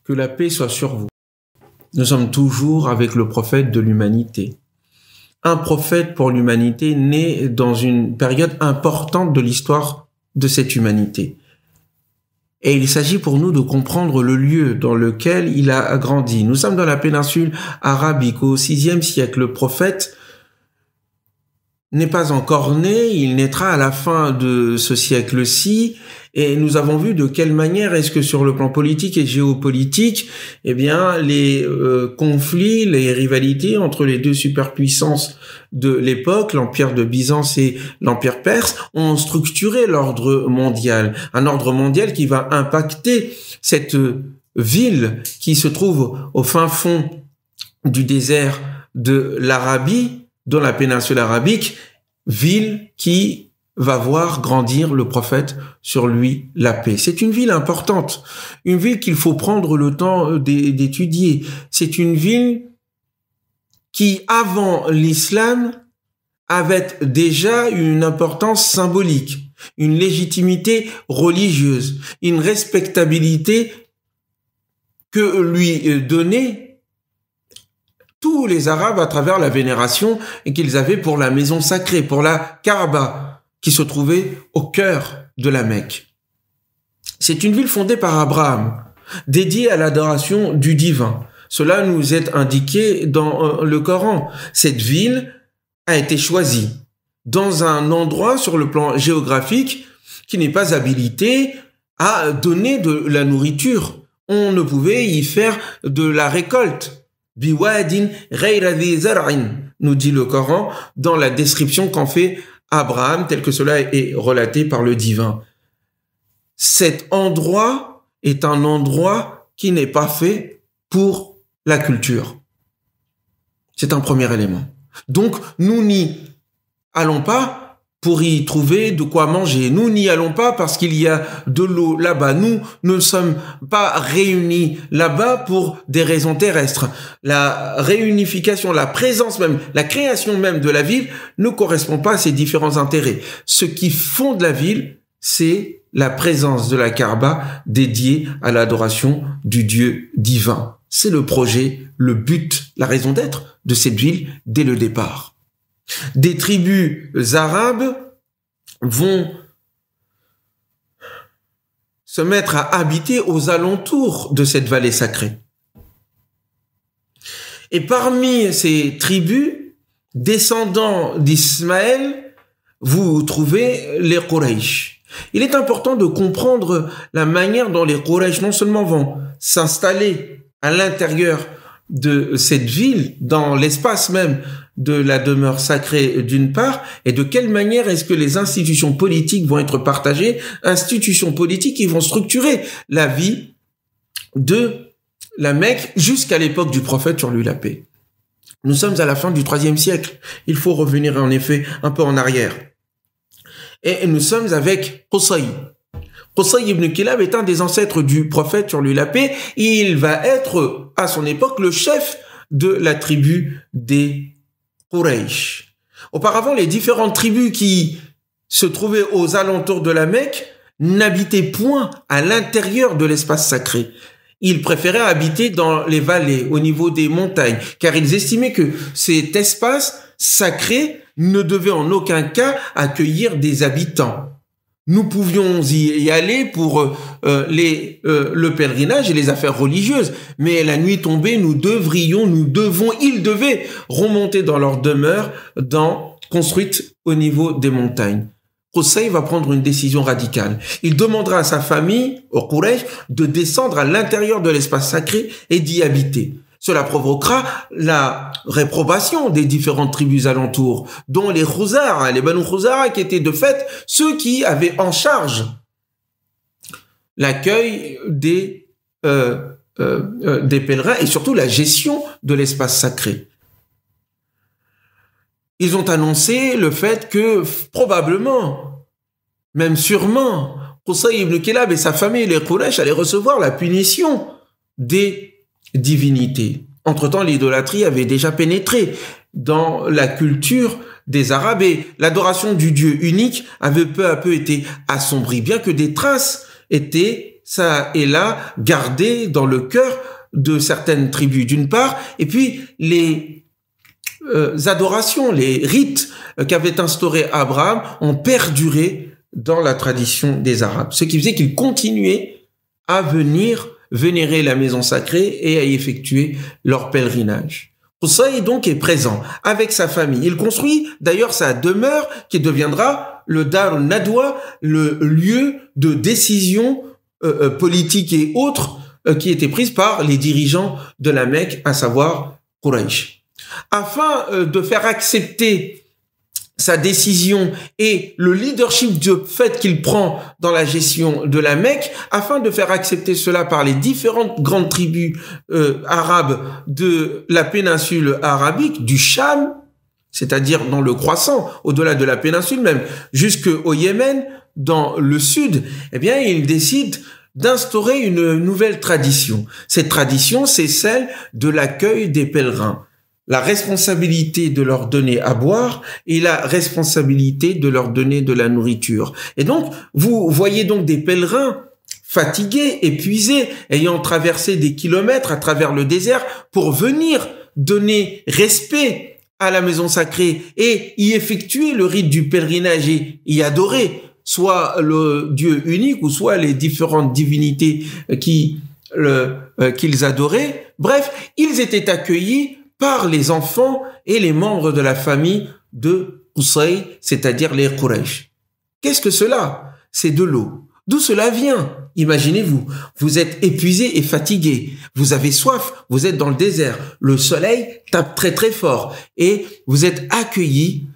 Que la paix soit sur vous. Nous sommes toujours avec le prophète de l'humanité. Un prophète pour l'humanité né dans une période importante de l'histoire de cette humanité. Et il s'agit pour nous de comprendre le lieu dans lequel il a grandi. Nous sommes dans la péninsule arabique au VIe siècle. Le prophète n'est pas encore né, il naîtra à la fin de ce siècle-ci, et nous avons vu de quelle manière est-ce que sur le plan politique et géopolitique, eh bien, les conflits, les rivalités entre les deux superpuissances de l'époque, l'empire de Byzance et l'empire perse, ont structuré l'ordre mondial. Un ordre mondial qui va impacter cette ville qui se trouve au fin fond du désert de l'Arabie, dans la péninsule arabique, ville qui va voir grandir le prophète, sur lui la paix. C'est une ville importante, une ville qu'il faut prendre le temps d'étudier. C'est une ville qui, avant l'islam, avait déjà une importance symbolique, une légitimité religieuse, une respectabilité que lui donnaient tous les Arabes à travers la vénération qu'ils avaient pour la maison sacrée, pour la Kaaba, qui se trouvait au cœur de la Mecque. C'est une ville fondée par Abraham, dédiée à l'adoration du divin. Cela nous est indiqué dans le Coran. Cette ville a été choisie dans un endroit sur le plan géographique qui n'est pas habilité à donner de la nourriture. On ne pouvait y faire de la récolte. Biwadin ghayra dhi zar'in, nous dit le Coran dans la description qu'en fait Abraham, tel que cela est relaté par le divin. Cet endroit est un endroit qui n'est pas fait pour la culture. C'est un premier élément. Donc, nous n'y allons pas pour y trouver de quoi manger. Nous n'y allons pas parce qu'il y a de l'eau là-bas. Nous ne sommes pas réunis là-bas pour des raisons terrestres. La réunification, la présence même, la création même de la ville ne correspond pas à ces différents intérêts. Ce qui fonde la ville, c'est la présence de la Kaaba dédiée à l'adoration du Dieu divin. C'est le projet, le but, la raison d'être de cette ville dès le départ. Des tribus arabes vont se mettre à habiter aux alentours de cette vallée sacrée. Et parmi ces tribus, descendants d'Ismaël, vous trouvez les Quraysh. Il est important de comprendre la manière dont les Quraysh non seulement vont s'installer à l'intérieur de cette ville, dans l'espace même de la demeure sacrée d'une part, et de quelle manière est-ce que les institutions politiques vont être partagées, institutions politiques qui vont structurer la vie de la Mecque jusqu'à l'époque du prophète sur lui la paix. Nous sommes à la fin du IIIe siècle. Il faut revenir en effet un peu en arrière. Et nous sommes avec Qusay. Qusay ibn Kilab est un des ancêtres du prophète sur lui la paix. Il va être, à son époque, le chef de la tribu des Quraysh. Auparavant, les différentes tribus qui se trouvaient aux alentours de la Mecque n'habitaient point à l'intérieur de l'espace sacré. Ils préféraient habiter dans les vallées, au niveau des montagnes, car ils estimaient que cet espace sacré ne devait en aucun cas accueillir des habitants. Nous pouvions y aller pour le pèlerinage et les affaires religieuses, mais la nuit tombée, ils devaient remonter dans leur demeure construite au niveau des montagnes. Qusay va prendre une décision radicale. Il demandera à sa famille, au Quraysh, de descendre à l'intérieur de l'espace sacré et d'y habiter. Cela provoquera la réprobation des différentes tribus alentours, dont les Khuzara, les Banu Khuzara, qui étaient de fait ceux qui avaient en charge l'accueil des pèlerins et surtout la gestion de l'espace sacré. Ils ont annoncé le fait que probablement, même sûrement, Qusay ibn Kilab et sa famille, les Quraysh, allaient recevoir la punition des divinités. Entre-temps, l'idolâtrie avait déjà pénétré dans la culture des Arabes et l'adoration du Dieu unique avait peu à peu été assombrie, bien que des traces étaient ça est là, gardé dans le cœur de certaines tribus d'une part, et puis les adorations, les rites qu'avait instauré Abraham ont perduré dans la tradition des Arabes. Ce qui faisait qu'ils continuaient à venir vénérer la maison sacrée et à y effectuer leur pèlerinage. Qusay donc est présent avec sa famille. Il construit d'ailleurs sa demeure qui deviendra le Dar al-Nadwa, le lieu de décision politique et autres qui étaient prises par les dirigeants de la Mecque, à savoir Quraysh. Afin de faire accepter sa décision et le leadership du fait qu'il prend dans la gestion de la Mecque, afin de faire accepter cela par les différentes grandes tribus arabes de la péninsule arabique, du Cham, c'est-à-dire dans le croissant, au-delà de la péninsule même, jusqu'au Yémen, dans le sud, eh bien, il décide d'instaurer une nouvelle tradition. Cette tradition, c'est celle de l'accueil des pèlerins. La responsabilité de leur donner à boire et la responsabilité de leur donner de la nourriture. Et donc, vous voyez donc des pèlerins fatigués, épuisés, ayant traversé des kilomètres à travers le désert pour venir donner respect à la maison sacrée et y effectuer le rite du pèlerinage et y adorer soit le Dieu unique ou soit les différentes divinités qu'ils adoraient. Bref, ils étaient accueillis par les enfants et les membres de la famille de Qusay, c'est-à-dire les Quraysh. Qu'est-ce que cela? C'est de l'eau. D'où cela vient? Imaginez-vous, vous êtes épuisé et fatigué, vous avez soif, vous êtes dans le désert, le soleil tape très très fort et vous êtes accueillis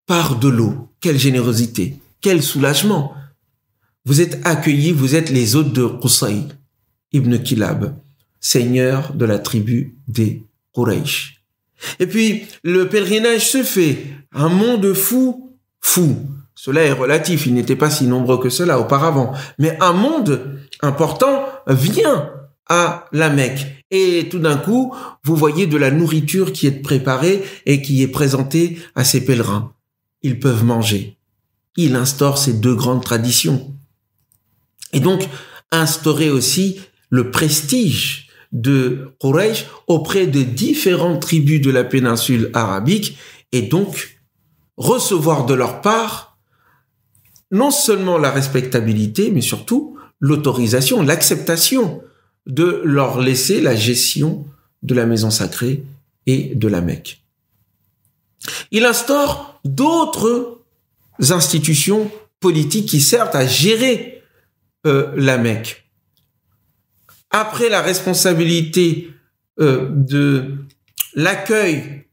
par de l'eau. Quelle générosité, quel soulagement. Vous êtes accueillis, vous êtes les hôtes de Qusay ibn Kilab, seigneur de la tribu des Quraysh. Et puis, le pèlerinage se fait. Un monde fou. Cela est relatif, il n'était pas si nombreux que cela auparavant. Mais un monde important vient à la Mecque. Et tout d'un coup, vous voyez de la nourriture qui est préparée et qui est présentée à ces pèlerins. Ils peuvent manger. Il instaure ces deux grandes traditions. Et donc, instaurer aussi le prestige de Quraysh auprès de différentes tribus de la péninsule arabique et donc recevoir de leur part non seulement la respectabilité, mais surtout l'autorisation, l'acceptation de leur laisser la gestion de la maison sacrée et de la Mecque. Il instaure d'autres institutions politiques qui servent à gérer la Mecque. Après la responsabilité de l'accueil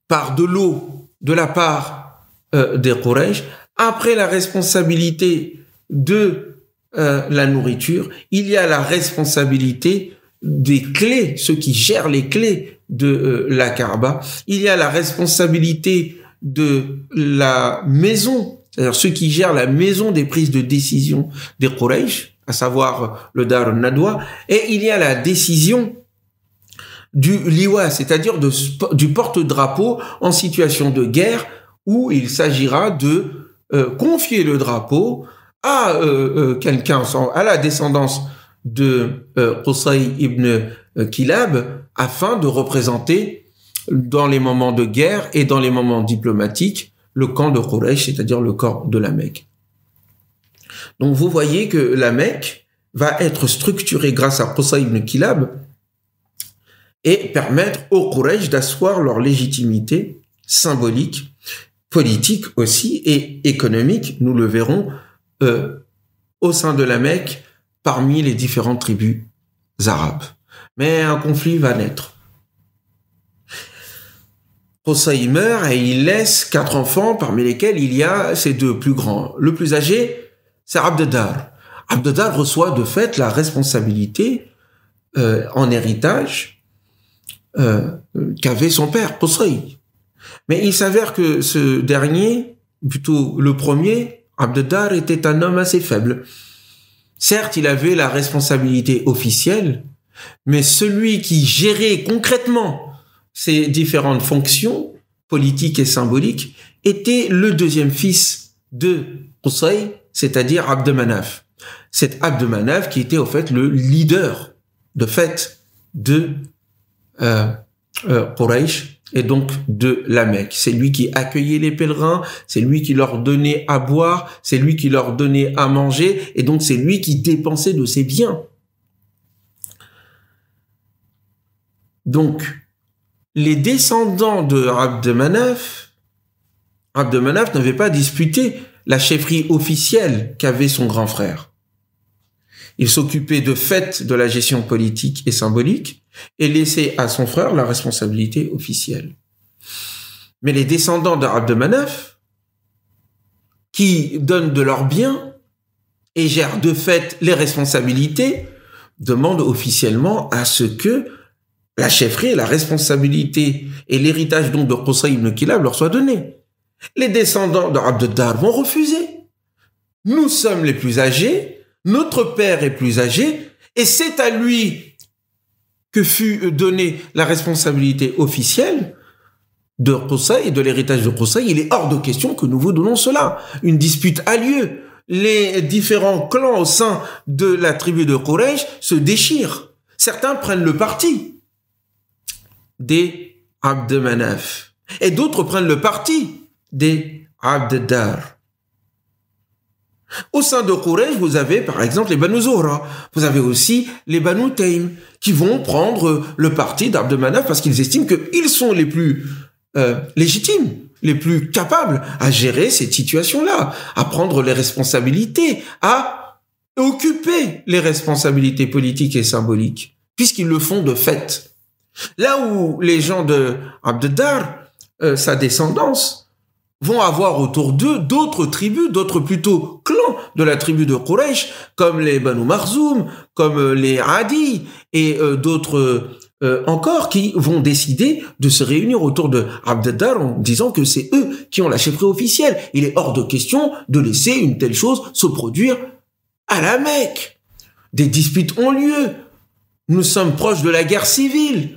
par de l'eau de la part des Quraysh, après la responsabilité de la nourriture, il y a la responsabilité des clés, ceux qui gèrent les clés de la Kaaba, il y a la responsabilité de la maison, c'est-à-dire ceux qui gèrent la maison des prises de décision des Quraysh, à savoir le Dar al-Nadwa, et il y a la décision du liwa, c'est-à-dire du porte-drapeau en situation de guerre, où il s'agira de confier le drapeau à quelqu'un, à la descendance de Qusay ibn Kilab, afin de représenter dans les moments de guerre et dans les moments diplomatiques le camp de Quraysh, c'est-à-dire le camp de la Mecque. Donc vous voyez que la Mecque va être structurée grâce à Qusay ibn Kilab et permettre aux Quraysh d'asseoir leur légitimité symbolique, politique aussi et économique, nous le verrons, au sein de la Mecque, parmi les différentes tribus arabes. Mais un conflit va naître. Qusay meurt et il laisse 4 enfants, parmi lesquels il y a ses 2 plus grands. Le plus âgé, c'est Abd-Dar. Abd-Dar reçoit de fait la responsabilité en héritage qu'avait son père, Qusay. Mais il s'avère que ce dernier, plutôt le premier, Abd-Dar, était un homme assez faible. Certes, il avait la responsabilité officielle, mais celui qui gérait concrètement ces différentes fonctions politiques et symboliques était le 2e fils de Qusay, c'est-à-dire Abd Manaf. Cet Abd Manaf qui était au fait le leader de fait de Quraysh et donc de la Mecque. C'est lui qui accueillait les pèlerins, c'est lui qui leur donnait à boire, c'est lui qui leur donnait à manger, et donc c'est lui qui dépensait de ses biens. Donc, les descendants de Abd Manaf n'avaient pas disputé la chefferie officielle qu'avait son grand frère. Il s'occupait de fait de la gestion politique et symbolique et laissait à son frère la responsabilité officielle. Mais les descendants d'Abd Manaf, qui donnent de leurs biens et gèrent de fait les responsabilités, demandent officiellement à ce que la chefferie, la responsabilité et l'héritage donc de Qusay ibn Kilab leur soient donnés. Les descendants d'Abd Dar vont refuser. Nous sommes les plus âgés, notre père est plus âgé, et c'est à lui que fut donnée la responsabilité officielle de Qusay et de l'héritage de Qusay. Il est hors de question que nous vous donnons cela. Une dispute a lieu. Les différents clans au sein de la tribu de Quraysh se déchirent. Certains prennent le parti des Abd Manaf et d'autres prennent le parti des Abd Dar. Au sein de Quraysh, vous avez par exemple les Banu Zuhra, vous avez aussi les Banu Taym qui vont prendre le parti d'Abd Manaf parce qu'ils estiment qu'ils sont les plus légitimes, les plus capables à gérer cette situation-là, à prendre les responsabilités, à occuper les responsabilités politiques et symboliques, puisqu'ils le font de fait. Là où les gens de Abd Dar, sa descendance, vont avoir autour d'eux d'autres tribus, d'autres plutôt clans de la tribu de Quraysh, comme les Banu Makhzoum, comme les Adi, et d'autres encore qui vont décider de se réunir autour de Abd Dar en disant que c'est eux qui ont la chefferie officielle. Il est hors de question de laisser une telle chose se produire à la Mecque. Des disputes ont lieu. Nous sommes proches de la guerre civile.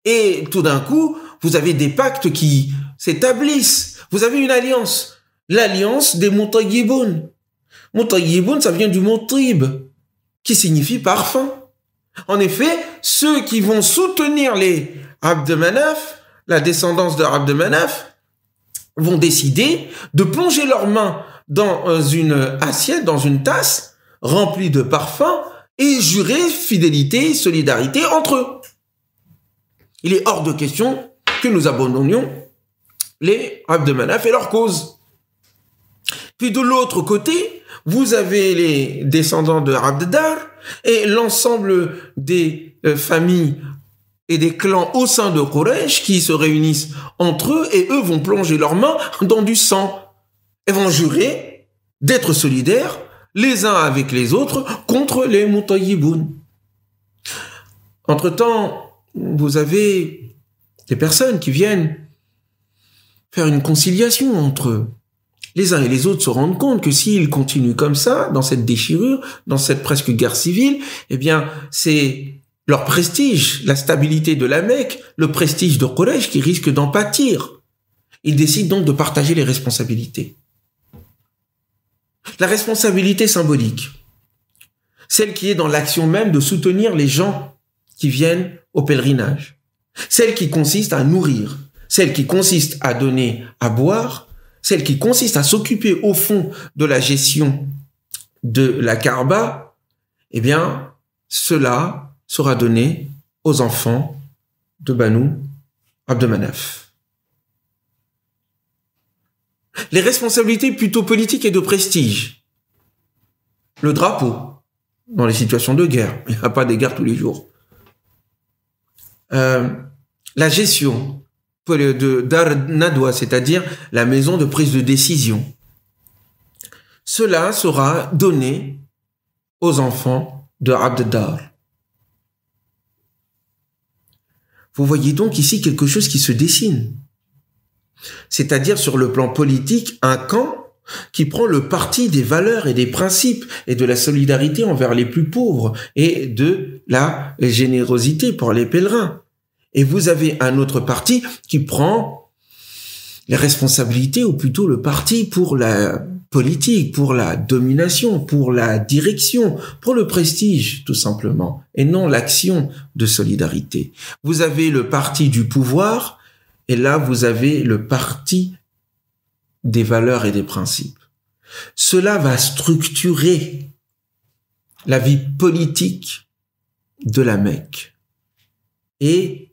Et tout d'un coup, vous avez des pactes qui s'établissent. Vous avez une alliance. L'alliance des Mutayyiboun. Mutayyiboun, ça vient du mot Tib, qui signifie parfum. En effet, ceux qui vont soutenir les Abd Manaf, la descendance de Abd Manaf, vont décider de plonger leurs mains dans une assiette, dans une tasse remplie de parfums et jurer fidélité et solidarité entre eux. Il est hors de question que nous abandonnions les Abd Manaf et leur cause. Puis de l'autre côté, vous avez les descendants de Abd Dar et l'ensemble des familles et des clans au sein de Quraysh qui se réunissent entre eux et eux vont plonger leurs mains dans du sang et vont jurer d'être solidaires les uns avec les autres contre les Mutayyiboun. Entre-temps, vous avez des personnes qui viennent faire une conciliation entre eux. Les uns et les autres se rendent compte que s'ils continuent comme ça, dans cette déchirure, dans cette presque guerre civile, eh bien, c'est leur prestige, la stabilité de la Mecque, le prestige de Quraysh qui risque d'en pâtir. Ils décident donc de partager les responsabilités. La responsabilité symbolique, celle qui est dans l'action même de soutenir les gens qui viennent au pèlerinage, celle qui consiste à nourrir, celle qui consiste à donner à boire, celle qui consiste à s'occuper au fond de la gestion de la Kaaba, eh bien, cela sera donné aux enfants de Banu Abd Manaf. Les responsabilités plutôt politiques et de prestige. Le drapeau, dans les situations de guerre. Il n'y a pas des guerres tous les jours. La gestion de Dar Nadwa, c'est-à-dire la maison de prise de décision. Cela sera donné aux enfants de Abd Dar. Vous voyez donc ici quelque chose qui se dessine. C'est-à-dire sur le plan politique, un camp qui prend le parti des valeurs et des principes et de la solidarité envers les plus pauvres et de la générosité pour les pèlerins. Et vous avez un autre parti qui prend les responsabilités, ou plutôt le parti pour la politique, pour la domination, pour la direction, pour le prestige, tout simplement, et non l'action de solidarité. Vous avez le parti du pouvoir, et là, vous avez le parti des valeurs et des principes. Cela va structurer la vie politique de la Mecque et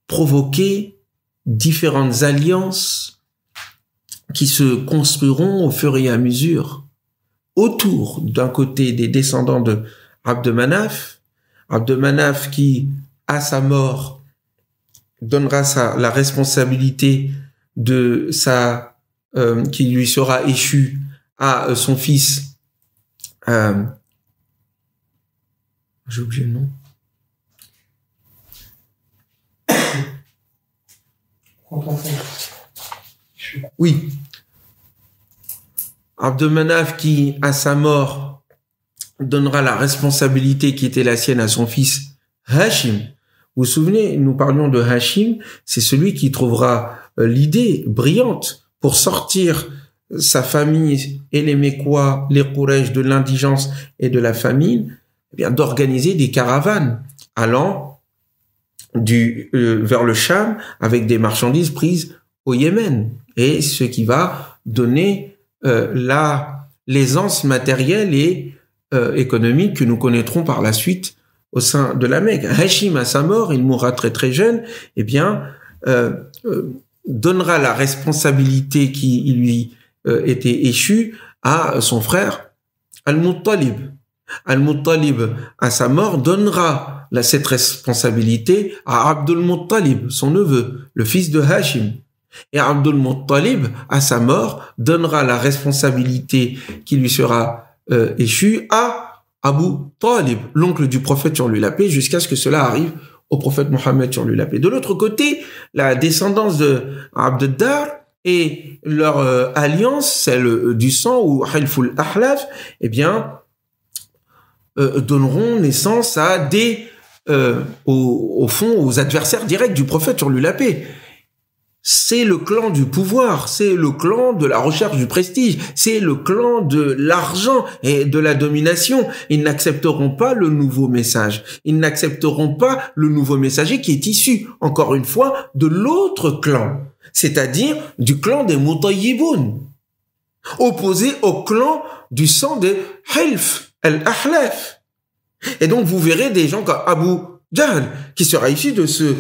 provoquer différentes alliances qui se construiront au fur et à mesure autour, d'un côté, des descendants de Abd Manaf qui, à sa mort, donnera la responsabilité de qui lui sera échue à son fils, j'ai oublié le nom. Oui. Abd Manaf qui, à sa mort, donnera la responsabilité qui était la sienne à son fils Hashim. Vous vous souvenez, nous parlions de Hashim, c'est celui qui trouvera l'idée brillante pour sortir sa famille et les Mécois, les Quraysh de l'indigence et de la famine, eh bien, d'organiser des caravanes allant vers le Cham avec des marchandises prises au Yémen, et ce qui va donner l'aisance matérielle et économique que nous connaîtrons par la suite au sein de la Mecque. Hashim, à sa mort, il mourra très très jeune, eh bien, donnera la responsabilité qui lui était échue à son frère Al-Muttalib. Al-Muttalib, à sa mort, donnera cette responsabilité à Abdul Muttalib, son neveu, le fils de Hashim. Et Abdul Muttalib, à sa mort, donnera la responsabilité qui lui sera échue à Abu Talib, l'oncle du prophète sur lui la paix, jusqu'à ce que cela arrive au prophète Mohammed sur lui la paix. De l'autre côté, la descendance de Abd Dar et leur alliance, celle du sang ou Hilful Ahlaf, eh bien, donneront naissance à au fond, aux adversaires directs du prophète sur lui la paix. C'est le clan du pouvoir, c'est le clan de la recherche du prestige, c'est le clan de l'argent et de la domination. Ils n'accepteront pas le nouveau message. Ils n'accepteront pas le nouveau messager qui est issu, encore une fois, de l'autre clan, c'est-à-dire du clan des Mutayyiboun, opposé au clan du sang des Hilf al-Ahlaf. Et donc vous verrez des gens comme Abu Jahl, qui sera issu de ce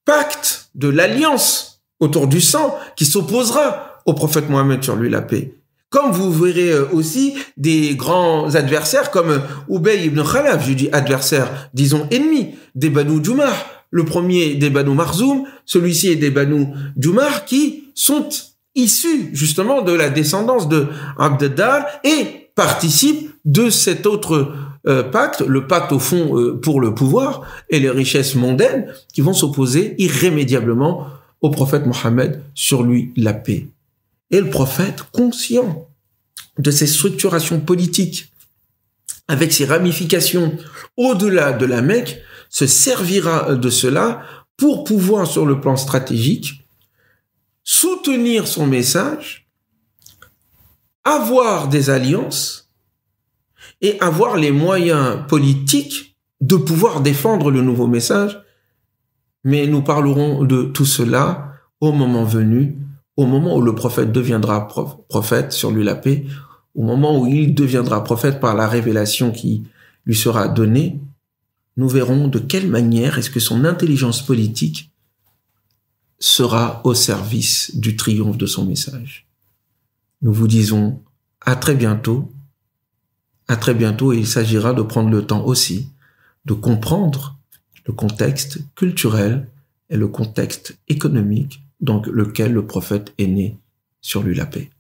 pacte, de l'alliance autour du sang, qui s'opposera au prophète Mohammed sur lui la paix. Comme vous verrez aussi des grands adversaires comme Ubay ibn Khalaf, je dis adversaire, disons ennemi, des Banu Jumah, le premier des Banu Marzoum, celui-ci est des Banu Jumah, qui sont issus justement de la descendance de Abd Dar et participent de cet autre pacte, le pacte au fond pour le pouvoir et les richesses mondaines qui vont s'opposer irrémédiablement au prophète Mohammed sur lui la paix. Et le prophète, conscient de ces structurations politiques, avec ses ramifications au-delà de la Mecque, se servira de cela pour pouvoir, sur le plan stratégique, soutenir son message, avoir des alliances et avoir les moyens politiques de pouvoir défendre le nouveau message. Mais nous parlerons de tout cela au moment venu, au moment où le prophète deviendra prophète, sur lui la paix, au moment où il deviendra prophète par la révélation qui lui sera donnée. Nous verrons de quelle manière est-ce que son intelligence politique sera au service du triomphe de son message. Nous vous disons à très bientôt, et il s'agira de prendre le temps aussi de comprendre le contexte culturel et le contexte économique dans lequel le prophète est né sur lui la paix.